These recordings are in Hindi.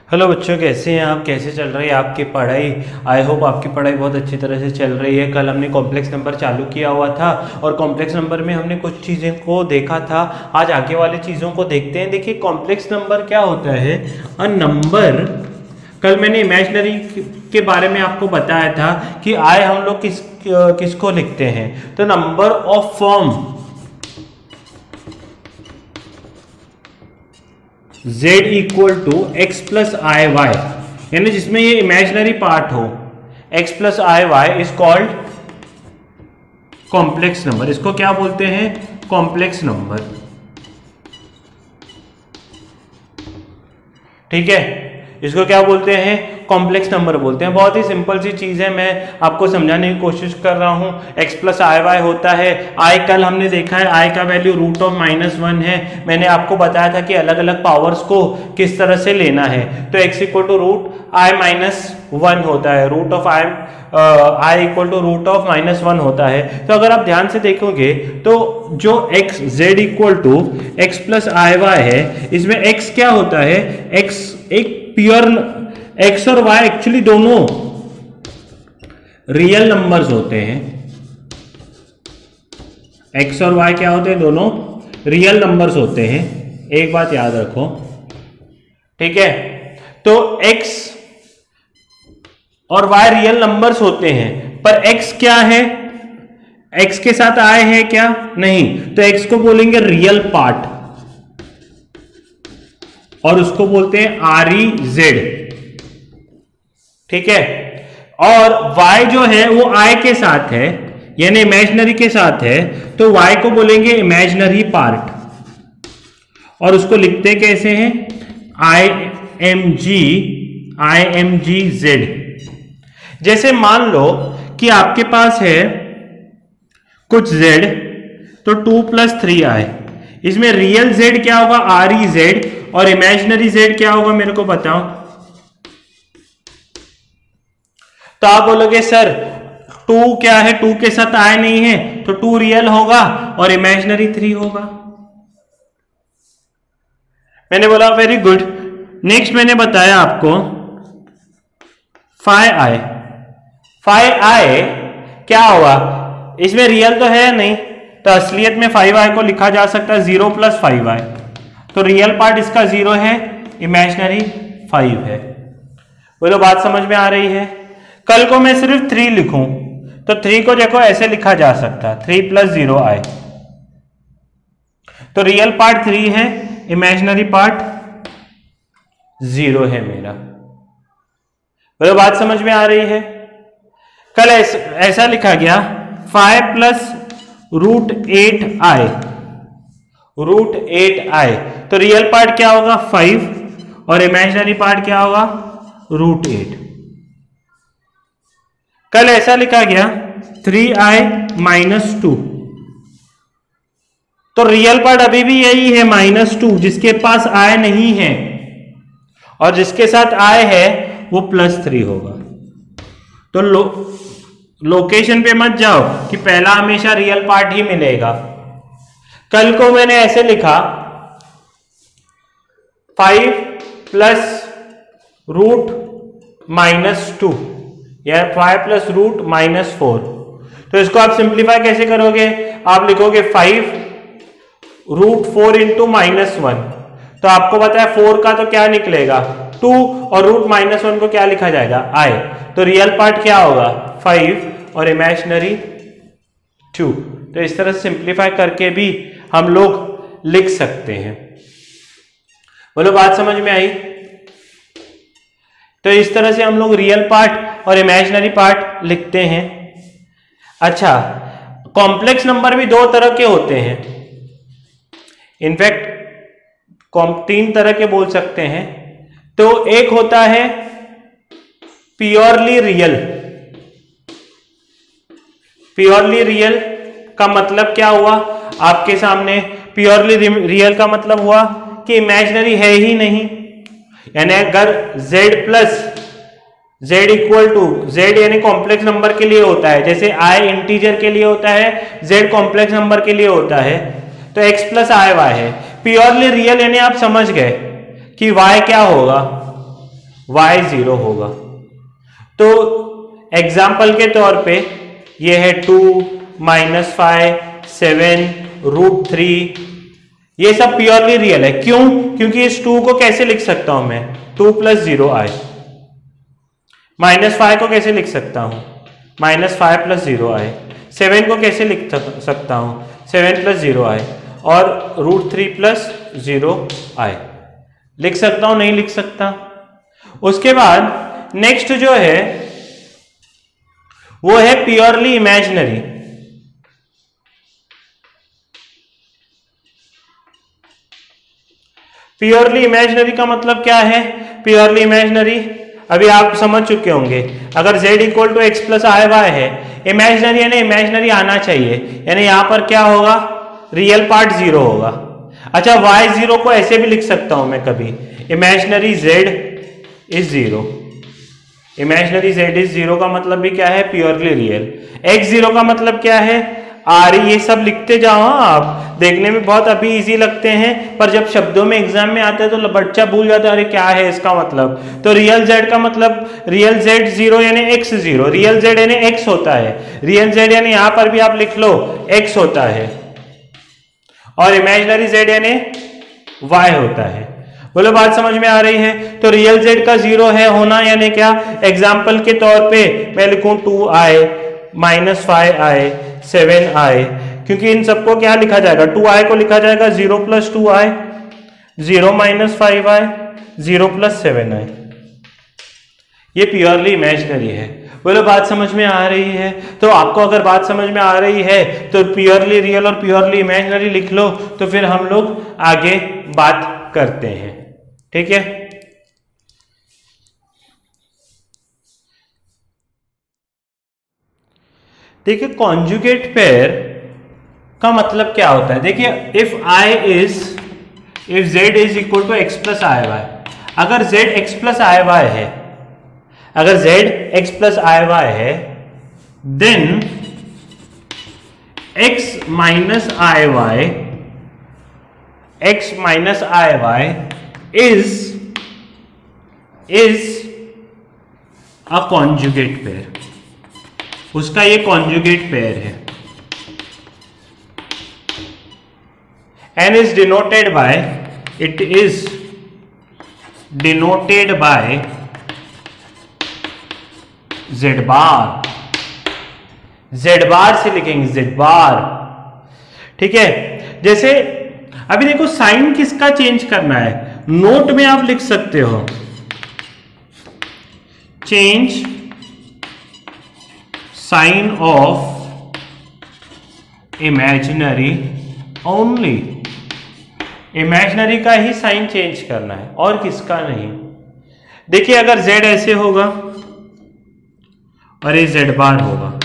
हेलो बच्चों, कैसे हैं आप? कैसे चल रही है आपकी पढ़ाई? आई होप आपकी पढ़ाई बहुत अच्छी तरह से चल रही है। कल हमने कॉम्प्लेक्स नंबर चालू किया हुआ था और कॉम्प्लेक्स नंबर में हमने कुछ चीज़ों को देखा था। आज आगे वाली चीज़ों को देखते हैं। देखिए, कॉम्प्लेक्स नंबर क्या होता है? अ नंबर, कल मैंने इमेजिनरी के बारे में आपको बताया था कि आई हम लोग किसको लिखते हैं, तो number of form z equal to x plus i y, यानी जिसमें ये इमेजिनरी पार्ट हो x plus i y is called complex number. इसको क्या बोलते हैं? Complex number. ठीक है, इसको क्या बोलते हैं? कॉम्प्लेक्स नंबर बोलते हैं। बहुत ही सिंपल सी चीज़ है, मैं आपको समझाने की कोशिश कर रहा हूँ। x प्लस आई वाई होता है। i कल हमने देखा है, i का वैल्यू रूट ऑफ -1 है। मैंने आपको बताया था कि अलग अलग पावर्स को किस तरह से लेना है। तो x equal to root i-1 होता है, root of i equal to root of -1 होता है। तो अगर आप ध्यान से देखोगे तो जो x z equal to x plus i y है, इसमें x क्या होता है? x एक प्योर, x और y एक्चुअली दोनों रियल नंबर्स होते हैं। x और y क्या होते हैं? दोनों रियल नंबर्स होते हैं। एक बात याद रखो, ठीक है? तो x और y रियल नंबर्स होते हैं, पर x क्या है? x के साथ i है क्या? नहीं। तो x को बोलेंगे रियल पार्ट और उसको बोलते हैं REZ। ठीक है, और y जो है वो i के साथ है, यानी इमेजिनरी के साथ है, तो y को बोलेंगे इमेजिनरी पार्ट और उसको लिखते कैसे हैं? IMGZ। जैसे मान लो कि आपके पास है कुछ z, तो 2 + 3i, इसमें रियल z क्या होगा? REZ, और इमेजिनरी z क्या होगा? मेरे को बताओ। तो आप बोलोगे सर 2 क्या है? 2 के साथ i नहीं है, तो 2 रियल होगा और इमेजिनरी 3 होगा। मैंने बोला वेरी गुड। नेक्स्ट मैंने बताया आपको 5i। 5i क्या होगा? इसमें रियल तो है नहीं, तो असलियत में 5i को लिखा जा सकता है 0 + 5i। तो रियल पार्ट इसका 0 है, इमेजिनरी 5 है। बोलो बात समझ में आ रही है? कल को मैं सिर्फ 3 लिखूं तो 3 को देखो ऐसे लिखा जा सकता है 3 + 0i। तो रियल पार्ट 3 है, इमेजिनरी पार्ट 0 है मेरा। बोलो बात समझ में आ रही है? कल ऐसा लिखा गया 5 + √8i, √8i। तो रियल पार्ट क्या होगा? 5 और इमेजिनरी पार्ट क्या होगा? √8। कल ऐसा लिखा गया 3i - 2, तो रियल पार्ट अभी भी यही है -2, जिसके पास i नहीं है, और जिसके साथ i है वो +3 होगा। तो लोकेशन पे मत जाओ कि पहला हमेशा रियल पार्ट ही मिलेगा। कल को मैंने ऐसे लिखा 5 + √-2 या 5 + √-4। तो इसको आप सिंप्लीफाई कैसे करोगे? आप लिखोगे 5 √4 × -1। तो आपको पता है 4 का तो क्या निकलेगा? 2, और √-1 को क्या लिखा जाएगा? i। तो रियल पार्ट क्या होगा? 5 और इमेजिनरी 2। तो इस तरह से सिंप्लीफाई करके भी हम लोग लिख सकते हैं। बोलो बात समझ में आई? तो इस तरह से हम लोग रियल पार्ट और इमेजिनरी पार्ट लिखते हैं। अच्छा, कॉम्प्लेक्स नंबर भी 2 तरह के होते हैं। इनफैक्ट 3 तरह के बोल सकते हैं। तो एक होता है प्योरली रियल। प्योरली रियल का मतलब क्या हुआ आपके सामने? प्योरली रियल का मतलब हुआ कि इमेजिनरी है ही नहीं, यानी अगर z इक्वल टू z यानी कॉम्प्लेक्स नंबर के लिए होता है, जैसे i इंटीजर के लिए होता है, z कॉम्प्लेक्स नंबर के लिए होता है, तो x + i y है। प्योरली रियल यानी आप समझ गए कि y क्या होगा? y 0 होगा। तो एग्जाम्पल के तौर पे ये है 2 -5 7 √3, ये सब प्योरली रियल है। क्यों? क्योंकि इस 2 को कैसे लिख सकता हूं मैं? 2 + 0i। -5 को कैसे लिख सकता हूं? -5 + 0i। 7 को कैसे लिख सकता हूं? 7 + 0i। और √3 + 0i लिख सकता हूं, नहीं लिख सकता? उसके बाद नेक्स्ट जो है वो है प्योरली इमेजिनरी। प्योरली इमेजिनरी का मतलब क्या है? प्योरली इमेजिनरी अभी आप समझ चुके होंगे। अगर z = x + iy है, इमेजिनरी यानी इमेजिनरी आना चाहिए, यानी यहां पर क्या होगा? रियल पार्ट 0 होगा। अच्छा, y 0 को ऐसे भी लिख सकता हूं मैं कभी, इमेजिनरी z = 0। इमेजिनरी z = 0 का मतलब भी क्या है? Purely real. x 0 का मतलब क्या है? ये सब लिखते जाओ। आप देखने में बहुत अभी इजी लगते हैं, पर जब शब्दों में एग्जाम में आते हैं तो बच्चा भूल जाता है, अरे क्या है इसका मतलब। तो रियल z का मतलब, रियल z 0 यानी x 0, रियल z यानी x होता है, रियल z यानी यहां पर भी आप लिख लो x होता है, और इमेजिनरी z यानी y होता है। बोलो बात समझ में आ रही है? तो रियल z का 0 है होना यानी क्या? एग्जाम्पल के तौर पे मैं लिखूं 2i -5i 7i, क्योंकि इन सबको क्या लिखा जाएगा? 2i को लिखा जाएगा 0 + 2i, 0 - 5i, 0 + 7i। ये प्योरली इमेजिनरी है। बोलो बात समझ में आ रही है? तो आपको अगर बात समझ में आ रही है तो प्योरली रियल और प्योरली इमेजिनरी लिख लो, तो फिर हम लोग आगे बात करते हैं। ठीक है? देखिए, कॉन्जुगेट पेयर का मतलब क्या होता है? देखिए, इफ z = x + iy, अगर z x + iy है, अगर z x + iy है, then x - iy is a conjugate pair. उसका ये कॉन्जुगेट पेयर है, and is denoted by, it is denoted by z bar. z बार से लिखेंगे, z बार। ठीक है? जैसे अभी देखो, साइन किसका चेंज करना है? नोट में आप लिख सकते हो change sign of imaginary only. Imaginary का ही साइन चेंज करना है और किसका नहीं। देखिए, अगर z ऐसे होगा और ये z बार होगा,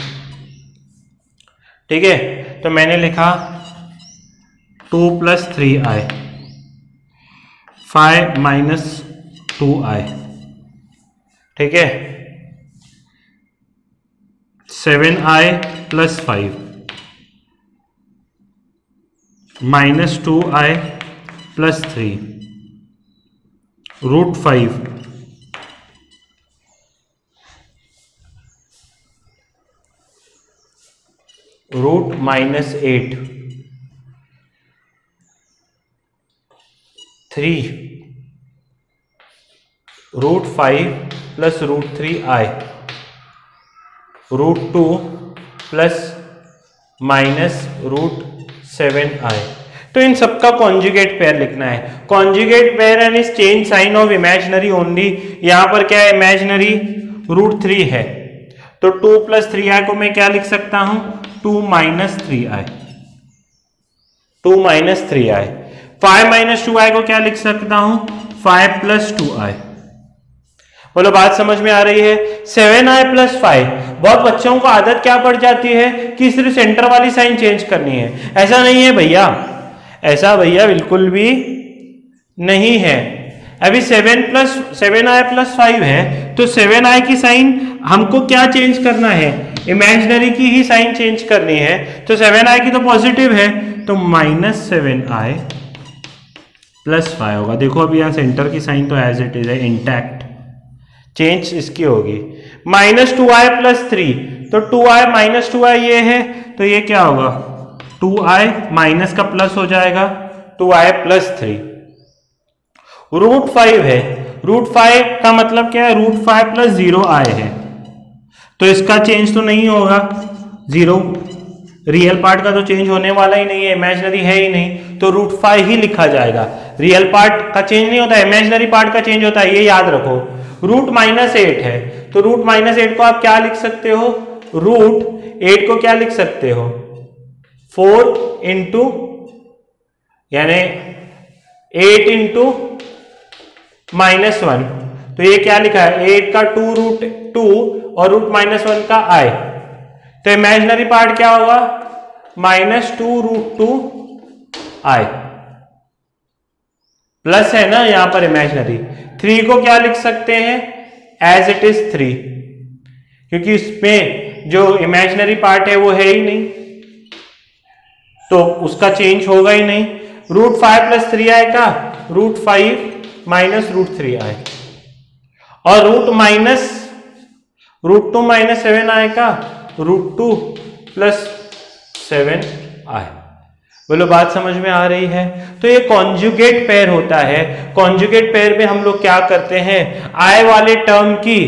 ठीक है, तो मैंने लिखा 2 + 3i 5 - 2i, ठीक है, 7i + 5 -2i + 3 √5 -8 3 √5 + √3i √2 + -√7i। तो इन सबका कॉन्जुगेट पेयर लिखना है। कॉन्जुगेट पेयर यानी change sign of imaginary only. यहां पर क्या है? इमेजिनरी √3 है, तो 2 + 3i को मैं क्या लिख सकता हूं? 2 - 3i, 2 - 3i। 5 - 2i को क्या लिख सकता हूं? 5 + 2i। बोलो बात समझ में आ रही है? 7i + 5। बहुत बच्चों को आदत क्या पड़ जाती है कि सिर्फ सेंटर वाली साइन चेंज करनी है। ऐसा नहीं है भैया, ऐसा भैया बिल्कुल भी नहीं है। अभी 7i + 5 है, तो 7i की साइन हमको क्या चेंज करना है? इमेजिनरी की ही साइन चेंज करनी है। तो 7i की तो पॉजिटिव है, तो -7i + 5 होगा। देखो अभी यहाँ सेंटर की साइन तो एज इट इज है, इंटैक्ट। चेंज इसकी होगी। -2i + 3, तो 2i - 2i ये है, तो ये क्या होगा 2i माइनस का प्लस हो जाएगा 2i + 3। √5 है, √5 का मतलब क्या है, √5 + 0i है, तो इसका चेंज तो नहीं होगा, 0 रियल पार्ट का तो चेंज होने वाला ही नहीं है, इमेजिनरी है ही नहीं, तो √5 ही लिखा जाएगा। रियल पार्ट का चेंज नहीं होता, इमेजिनरी पार्ट का चेंज होता है, ये याद रखो। √-8 है, तो √-8 को आप क्या लिख सकते हो, √8 को क्या लिख सकते हो 4 इंटू यानी 8 इंटू -1, तो ये क्या लिखा है 8 का 2√2 और √-1 का i, तो इमेजिनरी पार्ट क्या होगा -2√2 i, प्लस है ना यहां पर इमेजिनरी। 3 को क्या लिख सकते हैं एज इट इज 3, क्योंकि इसमें जो इमेजिनरी पार्ट है वो है ही नहीं, तो उसका चेंज होगा ही नहीं। √5 + 3i का √5 - √3i, और √2 - 7i का √2 + 7i। बोलो बात समझ में आ रही है। तो ये कॉन्जुगेट पेयर होता है। कॉन्जुगेट पेयर में हम लोग क्या करते हैं, i वाले टर्म की,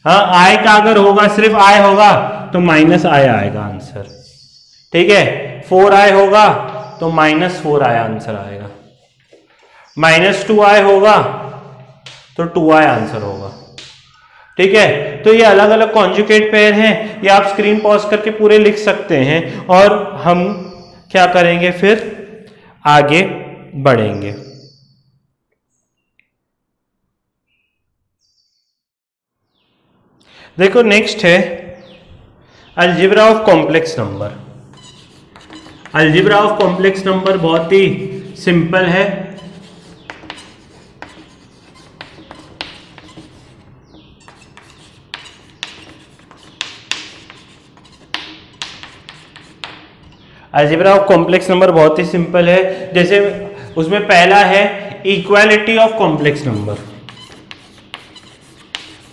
हाँ i का अगर होगा सिर्फ i होगा तो -i आएगा आंसर, ठीक है। 4i होगा तो -4i आंसर आएगा, -2i होगा तो 2i आंसर होगा, ठीक है। तो ये अलग अलग कॉन्जुगेट पेयर हैं, ये आप स्क्रीन पॉज करके पूरे लिख सकते हैं, और हम क्या करेंगे फिर आगे बढ़ेंगे। देखो नेक्स्ट है algebra of complex number. Algebra of complex number बहुत ही सिंपल है। अलजेब्रा ऑफ कॉम्प्लेक्स नंबर बहुत ही सिंपल है। जैसे उसमें पहला है equality of complex number,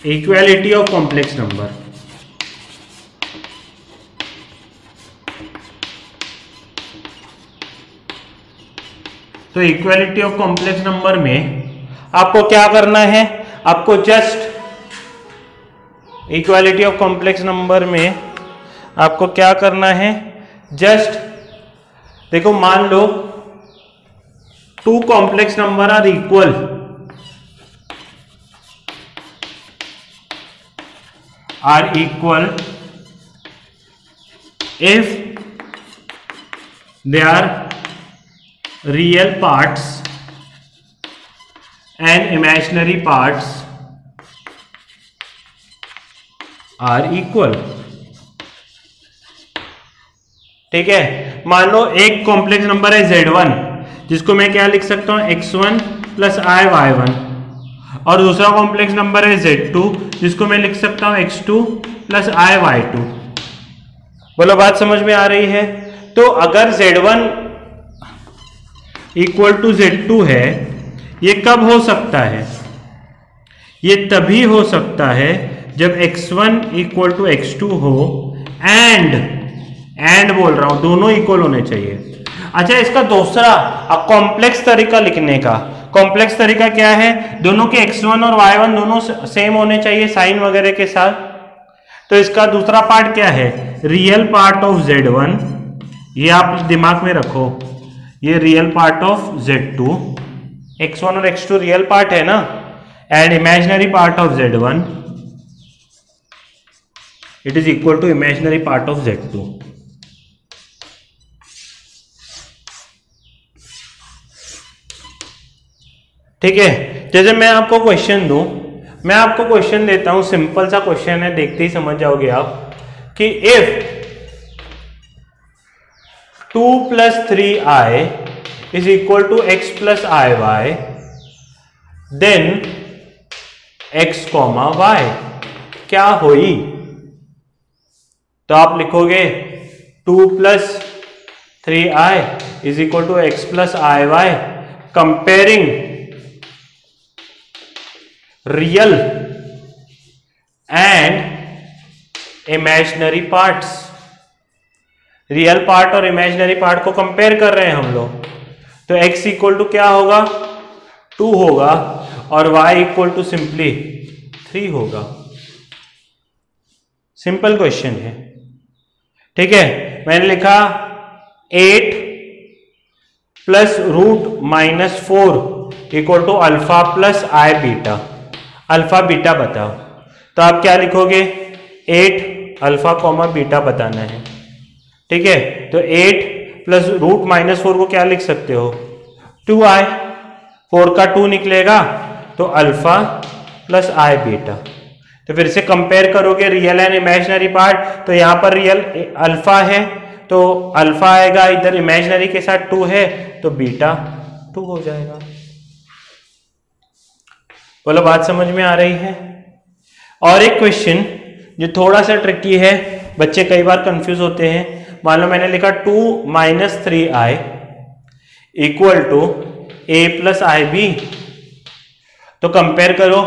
equality of complex number. तो इक्वालिटी ऑफ कॉम्प्लेक्स नंबर में आपको क्या करना है, आपको just equality of complex number में आपको क्या करना है, जस्ट देखो मान लो 2 complex number are equal, if they are real parts and imaginary parts are equal, ठीक है। मान लो एक कॉम्प्लेक्स नंबर है Z1, जिसको मैं क्या लिख सकता हूं x1 + i y1, और दूसरा कॉम्प्लेक्स नंबर है Z2, जिसको मैं लिख सकता हूं x2 + i y2। बोलो बात समझ में आ रही है। तो अगर Z1 = Z2 है, ये कब हो सकता है, ये तभी हो सकता है जब x1 = x2 हो, एंड बोल रहा हूं दोनों इक्वल होने चाहिए। अच्छा, इसका दूसरा कॉम्प्लेक्स तरीका लिखने का, कॉम्प्लेक्स तरीका क्या है, दोनों के x1 और y1 दोनों सेम होने चाहिए साइन वगैरह के साथ। तो इसका दूसरा पार्ट क्या है, रियल पार्ट ऑफ Z1, ये आप दिमाग में रखो, ये real part of Z2, x1 और x2 रियल पार्ट है ना, and imaginary part of Z1 it is equal to imaginary part of Z2। ठीक है। जैसे मैं आपको क्वेश्चन दूं, मैं आपको क्वेश्चन देता हूं, सिंपल सा क्वेश्चन है, देखते ही समझ जाओगे आप कि if 2 + 3i is equal to x + iy, then x, y क्या होई। तो आप लिखोगे 2 + 3i is equal to x + iy, comparing real and imaginary parts, real part और इमेजिनरी पार्ट को कंपेयर कर रहे हैं हम लोग। तो x इक्वल टू क्या होगा 2 होगा और y इक्वल टू सिंपली 3 होगा। सिंपल क्वेश्चन है, ठीक है। मैंने लिखा 8 plus root minus 4 equal to alpha plus i beta. Alpha beta बताओ, तो आप क्या लिखोगे 8 अल्फा कॉमा बीटा बताना है, ठीक है। तो 8 प्लस रूट माइनस 4 को क्या लिख सकते हो 2i, 4 का 2 निकलेगा तो अल्फा प्लस आई बीटा। तो फिर से कंपेयर करोगे रियल एंड इमेजिनरी पार्ट, तो यहां पर रियल अल्फा है तो अल्फा आएगा, इधर इमेजिनरी के साथ 2 है तो बीटा 2 हो जाएगा। बोलो बात समझ में आ रही है। और एक क्वेश्चन जो थोड़ा सा ट्रिकी है, बच्चे कई बार कंफ्यूज होते हैं। मान लो मैंने लिखा 2 minus 3i equal to a plus i b. तो कंपेयर करो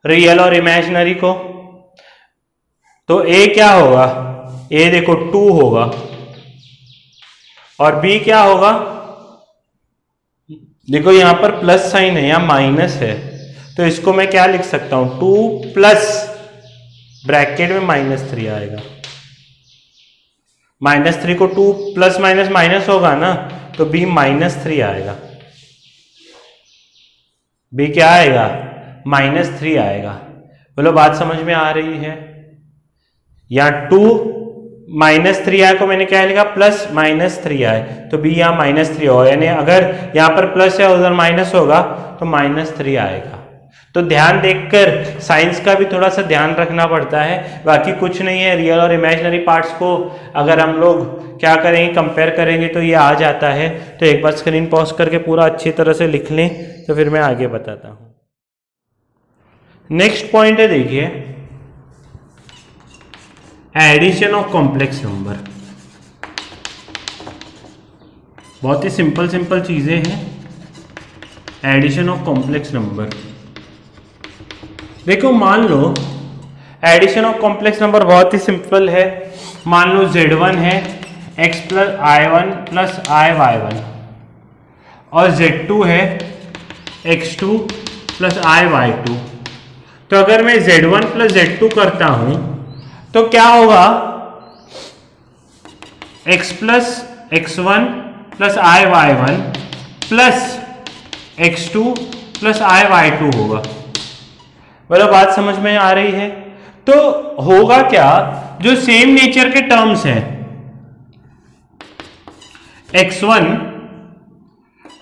रियल और इमेजिनरी को, तो a क्या होगा, a देखो 2 होगा और b क्या होगा, देखो यहां पर प्लस साइन है, यहां माइनस है, तो इसको मैं क्या लिख सकता हूं 2 प्लस ब्रैकेट में -3 आएगा। -3 को 2 प्लस माइनस माइनस होगा ना, तो b -3 आएगा। b क्या आएगा -3 आएगा। बोलो बात समझ में आ रही है। या 2 -3 आए को मैंने क्या लिखा प्लस -3 आए, तो b यहाँ -3 होगा, यानी अगर यहाँ पर प्लस है उधर माइनस होगा तो -3 आएगा। तो ध्यान देखकर साइंस का भी थोड़ा सा ध्यान रखना पड़ता है, बाकी कुछ नहीं है। रियल और इमेजिनरी पार्ट्स को अगर हम लोग क्या करेंगे कंपेयर करेंगे तो ये आ जाता है। तो एक बार स्क्रीन पॉज करके पूरा अच्छी तरह से लिख लें, तो फिर मैं आगे बताता हूँ। नेक्स्ट पॉइंट है, देखिए एडिशन ऑफ कॉम्प्लेक्स नंबर। बहुत ही सिंपल चीजें हैं। एडिशन ऑफ कॉम्प्लेक्स नंबर, देखो मान लो एडिशन ऑफ कॉम्प्लेक्स नंबर बहुत ही सिंपल है। मान लो Z1 है x plus I1 plus IY1 और Z2 है x2 प्लस IY2। तो अगर मैं Z1 प्लस Z2 करता हूं तो क्या होगा, x plus x1 plus IY1 plus x2 plus IY2 होगा। बोलो बात समझ में आ रही है। तो होगा क्या, जो सेम नेचर के टर्म्स हैं x1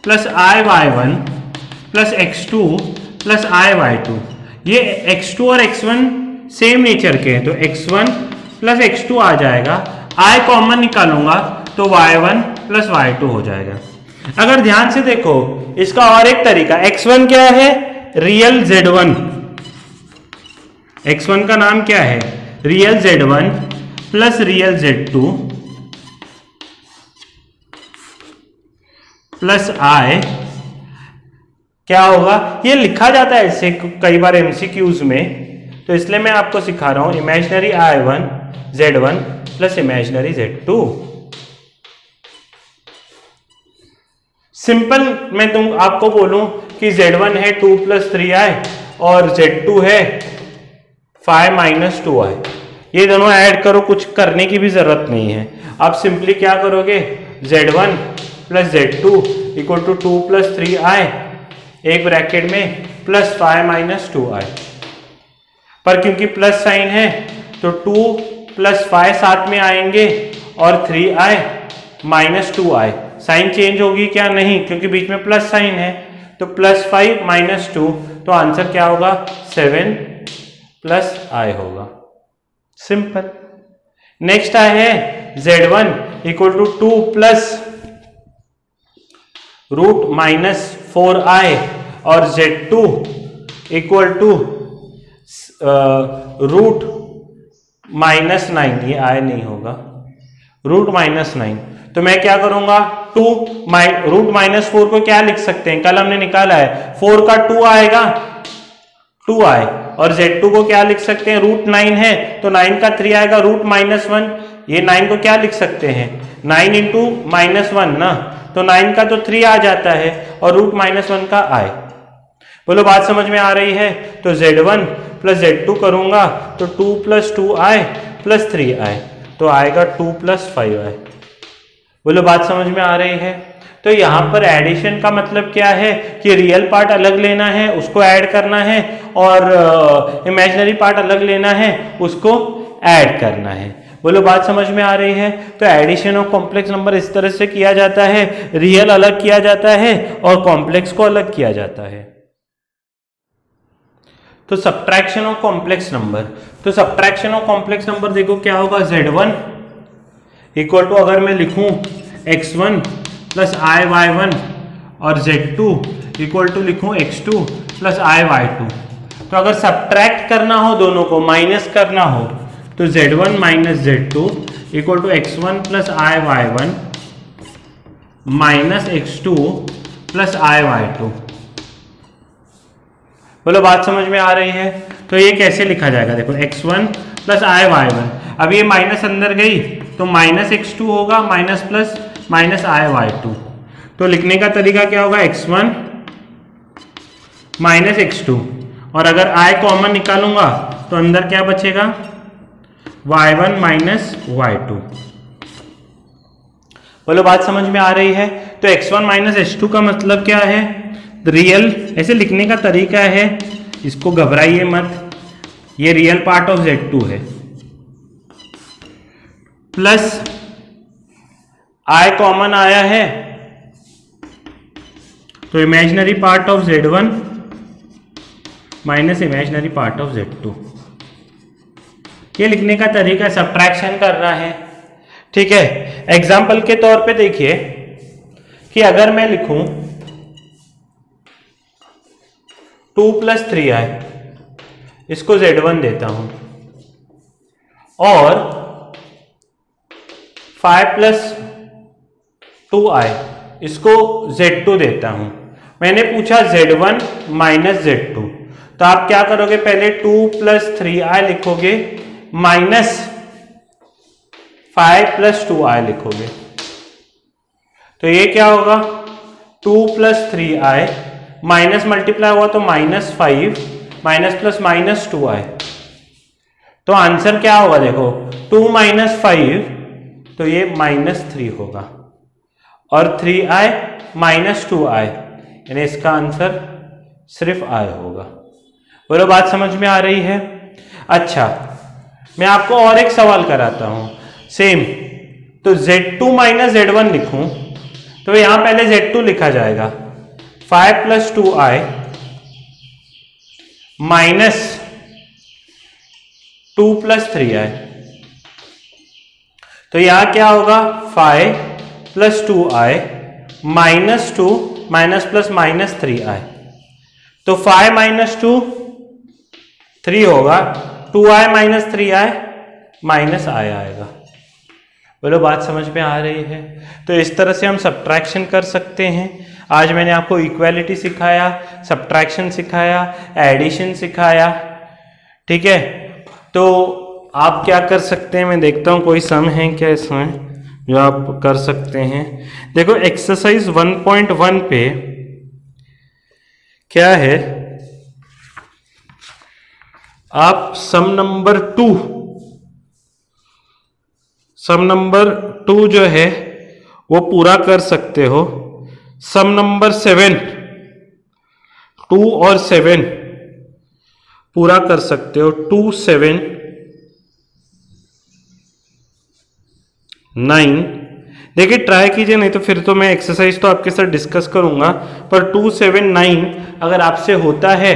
plus IY1 plus x2 plus IY2, ये x2 और x1 सेम नेचर के हैं, तो x1 प्लस x2 आ जाएगा, I कॉमन निकालूंगा तो y1 प्लस y2 हो जाएगा। अगर ध्यान से देखो इसका और एक तरीका, x1 क्या है रियल Z1, x1 का नाम क्या है real Z1 plus real Z2 plus I, क्या होगा, ये लिखा जाता है ऐसे कई बार एमसीक्यूज में, तो इसलिए मैं आपको सिखा रहा हूं imaginary I1 Z1 plus imaginary Z2। Simple मैं आपको बोलूं कि Z1 है 2 प्लस 3i और Z2 है 5 माइनस 2i, ये दोनों ऐड करो, कुछ करने की भी जरूरत नहीं है। आप सिंपली क्या करोगे Z1 plus Z2 equal to 2 plus 3i एक ब्रैकेट में प्लस 5 माइनस 2i, पर क्योंकि प्लस साइन है तो 2 प्लस 5 साथ में आएंगे और 3i minus 2i, sign change होगी क्या, नहीं, क्योंकि बीच में प्लस साइन है, तो प्लस 5 माइनस 2, तो आंसर क्या होगा 7 प्लस i होगा। सिंपल। नेक्स्ट आई है Z1 equal to 2 plus root minus 4i और Z2 equal to root minus 9, ये i नहीं होगा, रूट माइनस 9। तो मैं क्या करूंगा रूट माइनस 4 को क्या लिख सकते हैं, कल हमने निकाला है 4 का 2 आएगा 2i और Z2 को क्या लिख सकते हैं, √9 है तो 9 का 3 आएगा √-1, ये 9 को क्या लिख सकते हैं 9 इंटू -1 ना, तो 9 का तो 3 आ जाता है और √-1 का i। बोलो बात समझ में आ रही है। तो Z1 प्लस Z2 करूंगा तो 2 + 2i + 3i, तो आएगा 2 + 5i। बोलो बात समझ में आ रही है। तो यहाँ पर एडिशन का मतलब क्या है कि रियल पार्ट अलग लेना है उसको ऐड करना है और इमेजिनरी पार्ट अलग लेना है उसको ऐड करना है। बोलो बात समझ में आ रही है। तो एडिशन ऑफ कॉम्प्लेक्स नंबर इस तरह से किया जाता है, रियल अलग किया जाता है और कॉम्प्लेक्स को अलग किया जाता है। तो सब्ट्रैक्शन ऑफ कॉम्प्लेक्स नंबर, तो सब्ट्रैक्शन ऑफ कॉम्प्लेक्स नंबर देखो क्या होगा, Z1 इक्वल टू अगर मैं लिखूं x1 + i(y1) और Z2 इक्वल टू लिखूं x2 + i(y2). तो अगर सब्ट्रैक्ट करना हो दोनों को, माइनस करना हो, तो Z1 - Z2 equal to x1 + i(y1) - x2 + i(y2). बोलो बात समझ में आ रही है। तो ये कैसे लिखा जाएगा, देखो x1 + i(y1), अब ये माइनस अंदर गई तो -x2 होगा, माइनस प्लस -i(y2). तो लिखने का तरीका क्या होगा, x1 - x2, और अगर i कॉमन निकालूंगा तो अंदर क्या बचेगा, y1 - y2। बोलो बात समझ में आ रही है। तो x1 - x2 का मतलब क्या है, रियल, ऐसे लिखने का तरीका है, इसको घबराइए मत, ये रियल पार्ट ऑफ Z2 है, प्लस i कॉमन आया है तो imaginary part of Z1 minus imaginary part of Z2। ये लिखने का तरीका सब्ट्रैक्शन करना है, ठीक है। एग्जाम्पल के तौर पे देखिए कि अगर मैं लिखूं 2 + 3i, इसको Z1 देता हूं, और 5 + 2i इसको Z2 देता हूं। मैंने पूछा Z1 - Z2, तो आप क्या करोगे, पहले 2 + 3i लिखोगे माइनस 5 + 2i लिखोगे, तो ये क्या होगा, 2 + 3i माइनस मल्टीप्लाई हुआ तो -5 माइनस प्लस -2i, तो आंसर क्या होगा, देखो 2 - 5 तो ये -3 होगा, और 3i - 2i यानी इसका आंसर सिर्फ i होगा। बोलो बात समझ में आ रही है। अच्छा, मैं आपको और एक सवाल कराता हूं सेम। तो Z2 - Z1 लिखूं तो यहां पहले Z2 लिखा जाएगा 5 + 2i माइनस 2 + 3i, तो यहां क्या होगा, 5 + 2i -2 माइनस प्लस -3i, तो 5 - 2 3 होगा, 2i - 3i -i आएगा। बोलो बात समझ में आ रही है। तो इस तरह से हम सब्ट्रैक्शन कर सकते हैं। आज मैंने आपको इक्वालिटी सिखाया, सब्ट्रैक्शन सिखाया, एडिशन सिखाया, ठीक है। तो आप क्या कर सकते हैं, मैं देखता हूं कोई सम है क्या इसमें जो आप कर सकते हैं। देखो एक्सरसाइज 1.1 पे क्या है, आप सम नंबर 2 जो है वो पूरा कर सकते हो। सम नंबर 7, 2 और 7 पूरा कर सकते हो। 2, 7, 9 देखिए ट्राई कीजिए, नहीं तो फिर तो मैं एक्सरसाइज तो आपके साथ डिस्कस करूंगा, पर 2, 7, 9 अगर आपसे होता है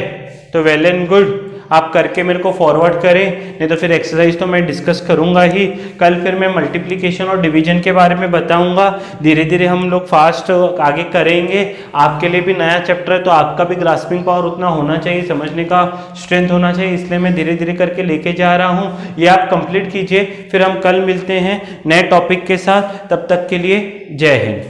तो वेल एंड गुड, आप करके मेरे को फॉरवर्ड करें, नहीं तो फिर एक्सरसाइज तो मैं डिस्कस करूंगा ही। कल फिर मैं मल्टीप्लिकेशन और डिवीजन के बारे में बताऊंगा। धीरे धीरे हम लोग फास्ट आगे करेंगे। आपके लिए भी नया चैप्टर है तो आपका भी ग्रास्पिंग पावर उतना होना चाहिए, समझने का स्ट्रेंथ होना चाहिए, इसलिए मैं धीरे धीरे करके लेके जा रहा हूँ। ये आप कंप्लीट कीजिए, फिर हम कल मिलते हैं नए टॉपिक के साथ। तब तक के लिए जय हिंद।